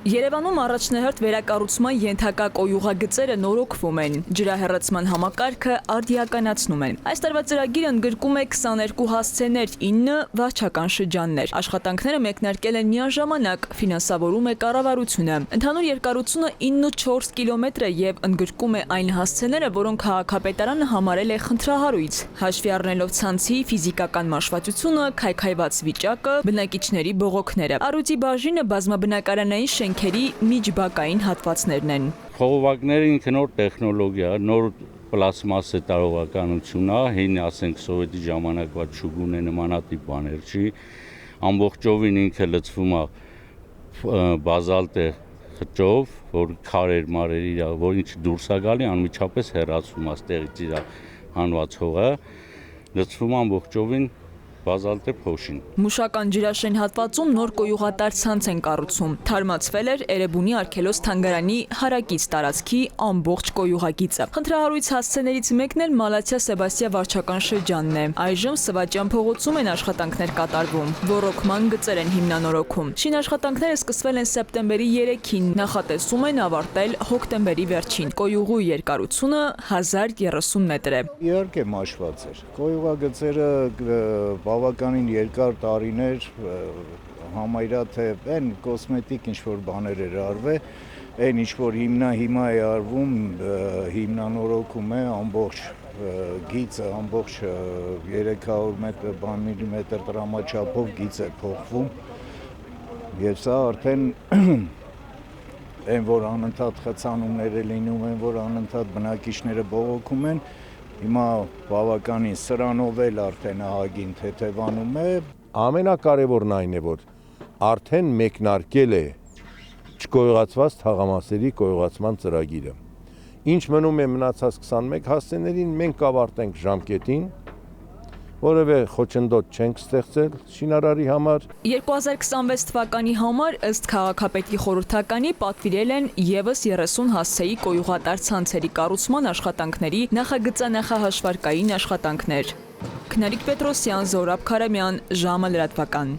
Երևանում առաջնահերթ վերակառուցման ենթակա կոյուղագծերը նորոգվում են, ջրահեռացման համակարգը արդիականացնում են։ Այս տարվա ծրագիրը ընդգրկում է 22 հասցեներ, 9 վարչական շրջաններ։ Աշխատանքները մեկնարկել են միաժամանակ, ֆինանսավորում է կառավարությունը։ Ընդհանուր երկարությունը 9.4 կիլոմետր է եւ ընդգրկում է այն հասցեները, որոնք քաղաքապետարանը համարել է խնդրահարույց, հաշվի առնելով ցանցի ֆիզիկական մաշվածությունը, քայքայված վիճակը, բնակիչների բողոքները։ Առյուծի բաժինը բազմաբնակարանային շենքերի միջբակային հատվածներն են։ Խողովակները ինքը նոր տեխնոլոգիա, նոր պլաստմասե տարողականություն է, հին ասենք սովետի ժամանակվա ճուգուն է նմանատիպ բաներ չի, ամբողջովին ինքը լցվում է բազալտե խճով, որ քարեր մարեր իր, որ ինչ դուրս է գալի, անմիջապես հեռացվում է ստեղից իր հանված հողը, լցվում ամբողջովին բազալտե փոշին։ Մուշական ջրաշեն հատվածում նոր կոյուղատար ցանց են կառուցում։ Թարմացվել էր Էրեբունի արգելոց թանգարանի հարակից տարածքի ամբողջ կոյուղագիծը։ Խնդրահարույց հասցեներից մեկն էլ Մալաթիա Սեբաստիա վարչական շրջանն է։ Այժմ Սվաճյան փողոցում են աշխատանքներ կատարվում։ Ոռոգման գծեր են հիմնանորոգում։ Շինաշխատանքները սկսվել են սեպտեմբերի 3-ին, նախատեսում են ավարտել հոկտեմբերի վերջին։ Կոյուղու երկարությունը 1030 մետր է։ Իհարկե մաշված էր։ Կոյուղագծերը բավականին երկար տարիներ համարյա թե այն կոսմետիկ ինչ-որ բաներ էր արվել, այն ինչ-որ հիմա է արվում, հիմնանորոգում է ամբողջ գիծը, ամբողջ 300 մմ տրամաչափով գիծ է փոխվում եւ սա արդեն այն որ անընդհատ խցանումներ է լինում են, որ անընդհատ բնակիչները բողոքում են, հիմա բավականին սրանով էլ արդեն ահագին թեթևանում է։ Ամենակարևորն այն է, որ արդեն մեկնարկել է չկոյուղացված թաղամասերի կոյուղացման ծրագիրը։ Ինչ մնում է մնացած 21 հասցեներին, մենք կավարտենք ժամկետին, որևէ խոչընդոտ չենք ստեղծել շինարարի համար։ 2026 թվականի համար ըստ քաղաքապետի խորհրդականի պատվիրել են ևս 30 հասցեի կոյուղատար ցանցերի կառուցման աշխատանքների նախագծանախահաշվարկային աշխատանքներ։ Քնարիկ Պետրոսյան, Զորաբ Քարամյան, ժամը լրատվական։